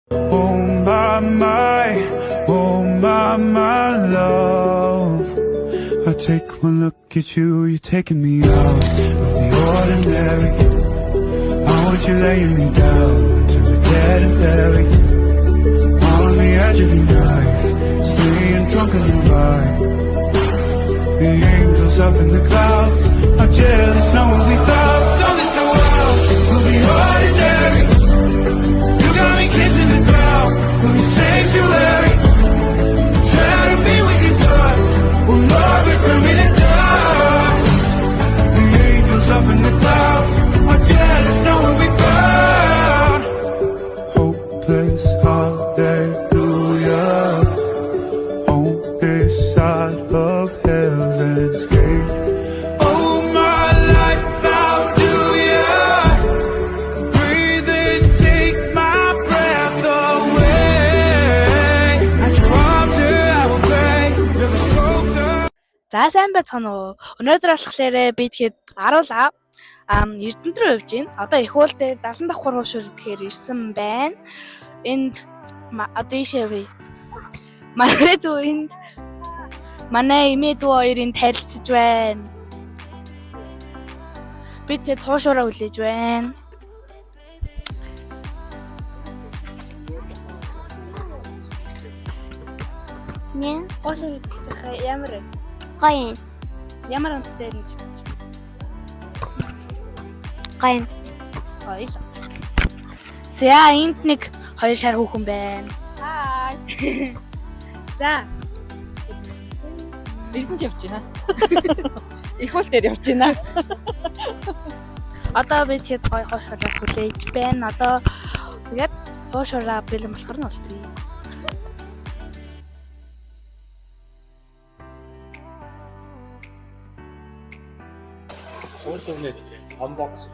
Oh my love. I take one look at you, you're taking me out of the ordinary. I want you laying me down to the dead and buried. On the edge of your knife, staying drunk on your ride. The angels up in the clouds are jealous knowing we thought something so wild will be ordinary. You got me kissing the ground, will be sanctuary. Try to be with you, dark, will Lord return me to dust. The angels up in the clouds are jealous knowing we found hopeless hallelujah on this side of heaven's gate. Oh my life, how do ya breathe and take my breath away? At your altar I will pray. You're the sculptor. За сайн байцгаана уу. Өнөөдөр болохоор би тэгэхэд аруулаа Эрдэнэт рүү явж байна. Одоо их уултай 70 давхар хуушур тэгэхээр ирсэн байна. Энд одоо ишээвэ. Манай дүү энд манай эмээ дүү хоёрын танилцж байна. Би тэгээд хуушураа хүлээж байна. Нэ Хуушур идэх чахаа ямар вэ? гоё Ямар амттай гэж гоё ойлоо. За энд нэг хоёр шар хүүхэн байна. Хай. За Эрдэнэт явж байна. Их уул дээр явж байна. одоо би тэгэхэд гой хуушураа хүлээж байна. Одоо тэгээд хуушураа бэлэн болохоор нь болцъё. Хуушурны unbox.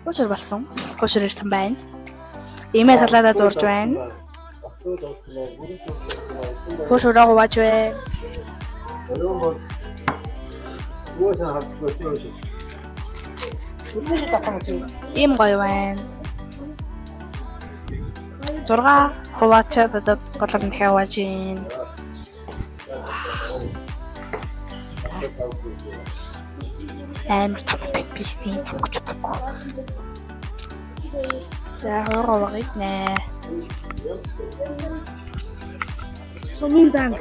Хуушур болсон. Хуушур ирсэн байна. Имээ салаадаа зурж байна. Хуушураа хувааж байна. Ийм гоё байна. 6 хуваачаад одоо голомт дахиад хувааж байна. Амар том пистийн том гэж бодохгүй. За хоороо багт нэ. Сумын зан.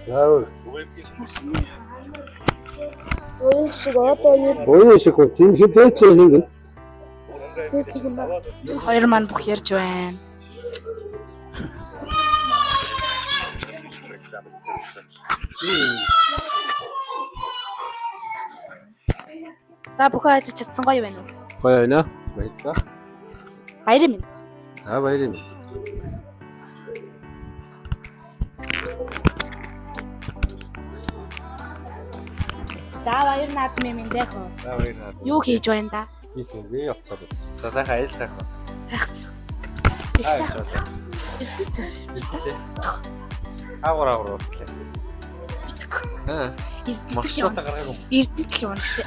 Яавал Ой шиг одоо юу өөе шиг зинхэ дээчээ нэг Хоёр маань бүх ярьж байна. За бүхэн ажиж чадсан гоё байна уу? гоё байна. Баярлалаа. Баярын минь. Баярын. За баяр наадмын минь дэхөө. За баярлалаа. Юу хийж байна да? Би сэргээ явцсан. За сайхан айл сайхан. Сайхан. Их сайхан. Агуур урлаа. Маршрутаа гаргаагүй. Эрдэнэт л юм гэсэн.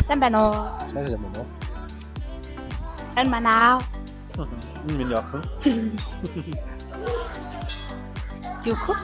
Сайн байна уу? Сайн байна уу? Энэ манаа. Энэ миний охин. Юу хөө?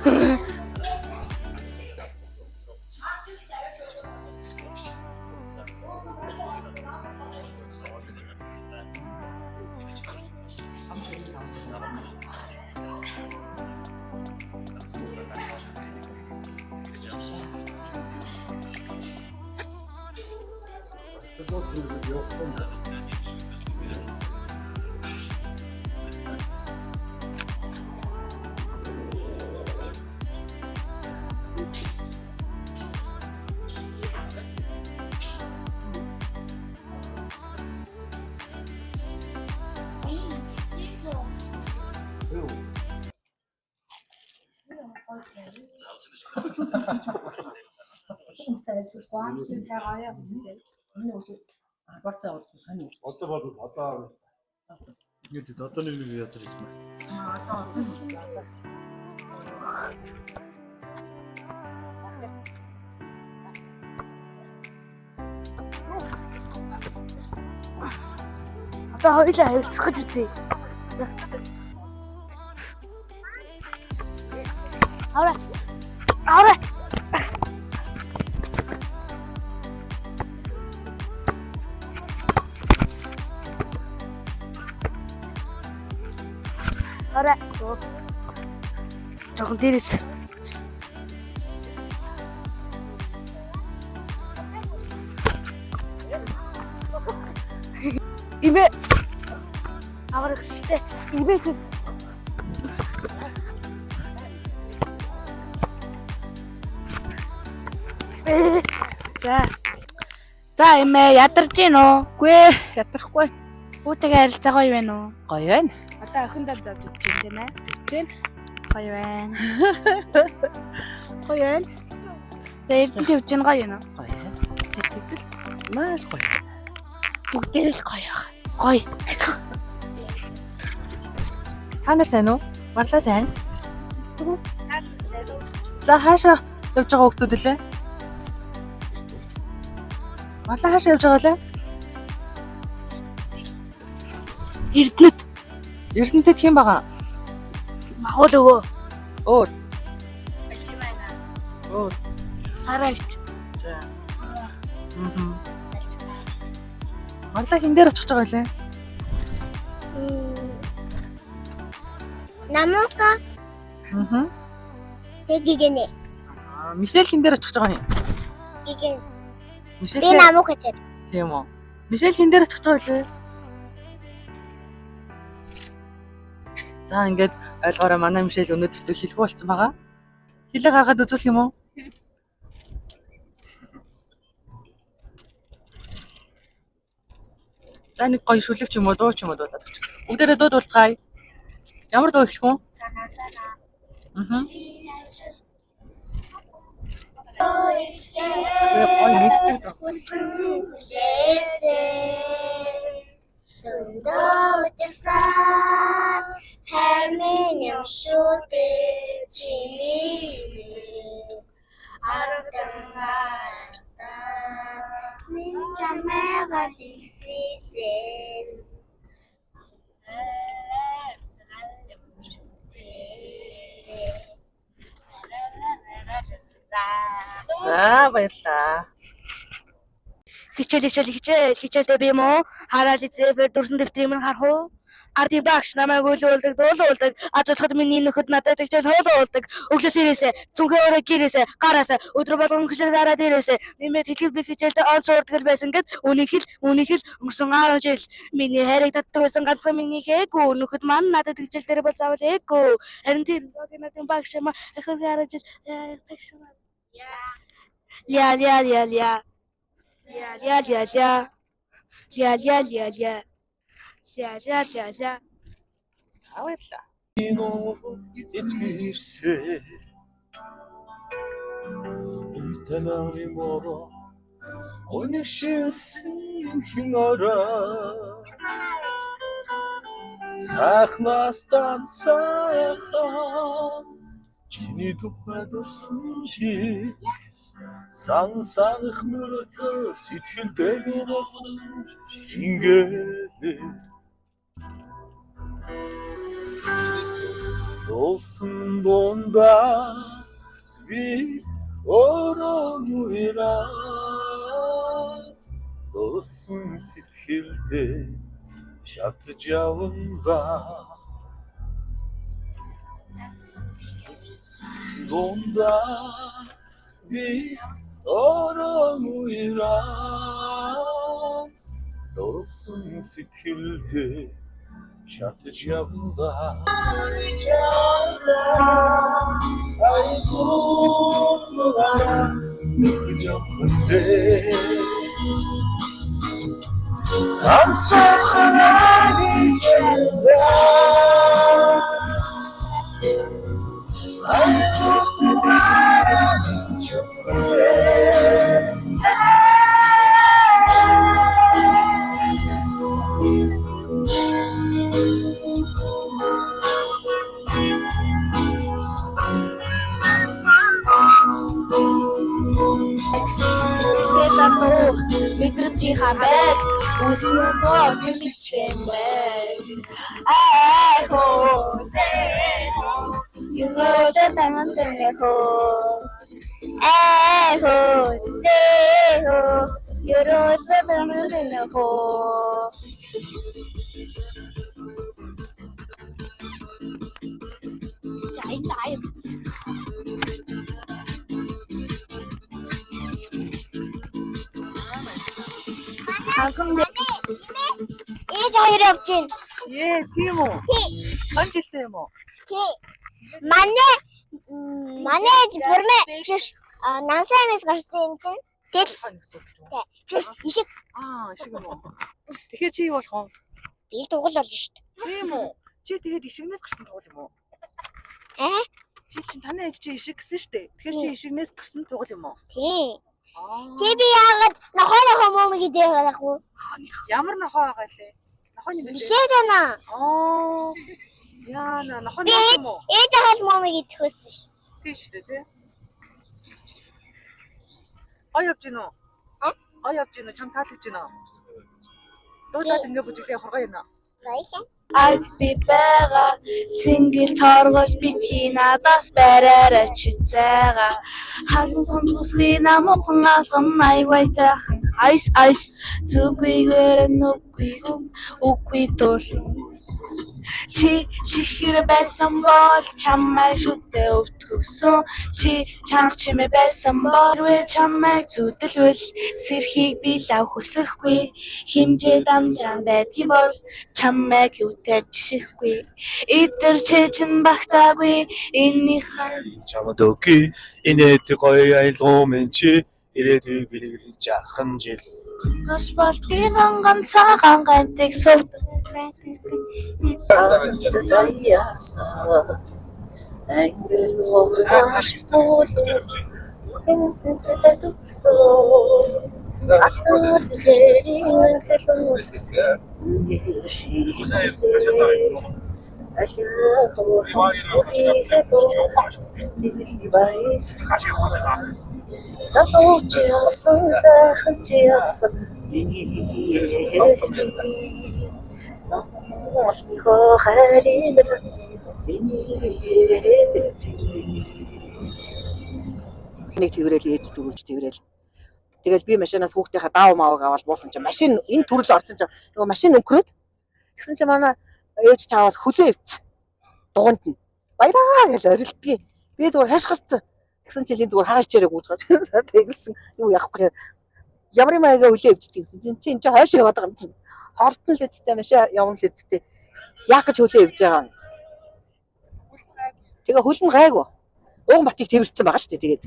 Борцоо авах сони. Одоо нэг яадаг юм. Одоо хоёулаа хавилцах гэж үзье. Авра. Жохон дээрээс. Ибэ. Аврагчтай. Ибэ. За эмээ ядарч гин үү? Үгүй ээ, ядрахгүй. Хүүтэйгээ харилцаа гоё байна уу? Гоё байна. Одоо охиндоо зад үгүй тийм ээ. Тийм. Гоё байна. Гоё байна. Тэгээд эрдэнэ төвч нь гоё байна уу? Гоё байна. Тэгвэл Маш гоё. бүгдээ л гоё аа. Гоё. Та нар сайн уу? Марлаа сайн. За хаашаа явж байгаа хүмүүс лээ? Марлаа хаашаа явж байгаа лээ? Эрдэнэт Эрдэнэтэд хэм байгаа? махуул өвөө. Өөр. Сараагч. За. Марлаа хин дээр очих байгаа лээ? Намука тэгигэнэ. Мишель хин дээр очих байгаа юм. Гигэн. Мишель. Би намука тэр. Тийм үү. Мишель хин дээр очих байгаа лээ? За ингээд ойлгоорой манай Мишель өнөөдөртөө хэлэхгүй болсон байгаа. Хэлээ гаргаад үзүүлэх юм уу? За нэг гоё шүлэг ч юм уу дуу ч юм уу дуулаад өгч. Бүгдээрээ дуу дуулцгаая. Ямар дуу хэлэх вэ? Гоё мэддэг дуу. Зөндөөчсөн хэрмэн юмшуутэй чимээ аратангаарта минь чамайгаа хийсэн За баярлалаа. Хичээлээ би мó хараад зэвэр дурсан дэвтрийг минь харах уу? Ардын багш намайг өөлөөлдөг, дуулуулдаг, ажуулахад миний нөхөд надад тэгж хоолуулдаг. Өглөөс ирээсэ, цүнхээ өрөө гэрээсэ, гараасаа өдөр болгон хичээл гараад ирээсэ. Нэмээд хэлхэл би хичээлдээ он суурдаг байсан гэд үнийг хэл өнгөрсөн 10 жил миний хайрыг татдаг байсан ганцхан миний хээгүй. Нөхөд маань надад хичээл дээр бол заавал ээгүй. Харин тэр зогийн багш маа ахир гараад тэгш. Ля. Баярлалаа. Эцэгэрсэ Итанами моро Онэгшсэн хинора Сайхнастан сайхан Чиний тухайд усан чи Сансанх мөрөтө сэтгэлдээ ногдон шингээ Olsun bunda bir oramurat Olsun sikildi şatacağımda Bunda bir oramurat Olsun sikildi şatacağımda Ay kurtulara Mücafende Tam sokağın içinde Ay kurtulara Mücafende залуу мэдрэмжийнхаа байг үснэсөө гүлгч юм байг хоо юутай тамантай хоо хоо юутай тамантай хоо Jai. Ээж хоёр явж байна. Ээ, тийм үү? Хон жилтэй юм уу? Тий. Манай ээж бүрмэ биш нансаймаас гарсан юм чинь. Тэгэл тий. Ишиг Ишиг юм уу? Тэгэхээр чи юу болох вэ? би дугуйл болж шít. Тийм үү? Чи тэгээд ишигнээс гарсан тугал юм уу? Чи чинь таны ээж чи ишиг гэсэн шүү дээ. Тэгэхээр чи ишигнээс гарсан тугал юм уу? Тий. Тий би яагаад нохоо мом гэдэг байхгүй. Ямар нохоо байгаа лээ? Нохооны биш. Бишээ тана. Яна нохооны юм уу? Ээж ахал мом гэдэг хөсөн ш. Тийш дээ тий. Явж гин үү? Явж гин үү? Чам таалагдж гин үү? Дуудаад ингэ бүжиглээ хоргоо юм аа. Баялаа. Ай би бага цэнгэл торгож битгий надаас бараарай чи зайга халуун томсгүй намхан алган айвайтайхан айс зүгүйгээр нүггүй тул чи чихэр байсан бол чамайг шүтээ өвтгсөн чи чанга чимээ байсан бол вэ чамайг зүтэлвэл сэрхийг би лав хүсэхгүй хэмжээ дамжаан байдгийн бол чамайг юутай жишэхгүй идэр чэжин багтаагүй энийхэн чамд өгье инээд гоё айлгуу мен чи ирээдүй бэлгэлж жархан жил гаш болтгийн ганцаахан гантыг сув Нэг тэрэл ээж дөрүүлж тэрэл. Тэгэл би машинаас хүүхдийнхаа даав маавыг аваад буусан чинь машин энэ төрөл орсон чинь нөгөө машин өнгөрөөд тэгсэн чинь манай ээж чааваас хөлөө ивц. Дугунд нь баяраа гэж орилдгийг. Би зүгээр хаш гарцсан. Тэгсэн чинь энэ зүгээр хараач яриг гүйж гаж. Тэгсэн юу яахгүй. Ямар юм аяга хөлөө ивчдэг гэсэн чинь энэ хойш яваад байгаа юм чинь. Хоолтон л эцтэй машин явна л эцтэй. Яах гэж хөлөө ивж байгаа юм. Тэгээ хөл нь гайгүй. Уг батыг тэрсэн байгаа шүү дээ тэгээд.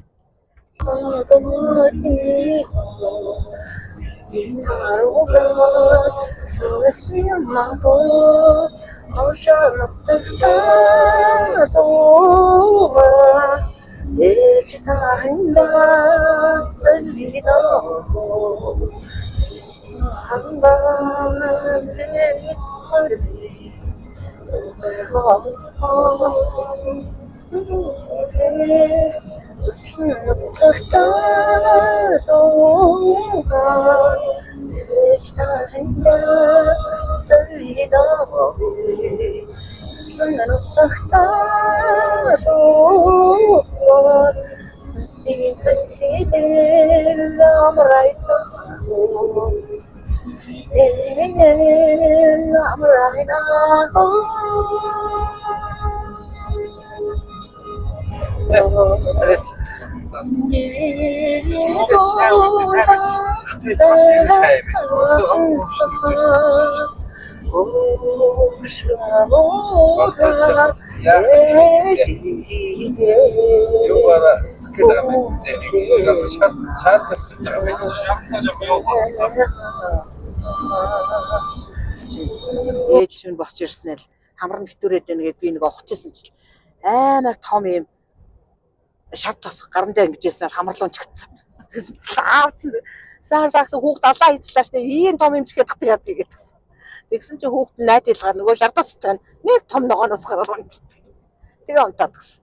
Ээж шин босч ирсэн л хамар нэвтүрээд байна гэд би нэг огчсон чил амар том юм шав тос гарандаа ингэжсэн л хамарлуун чигтсан. Тэгсэн чил аав чинь саагс хүүхд алаа хийжлаа штэ ийм том юм чихэд татгаад игээд гэсэн. Тэгсэн чи хүүхд нь найдилгаар нөгөө шардас цаана нэг том ногооноос гаргуулж. Тэгээ унтаад гэсэн.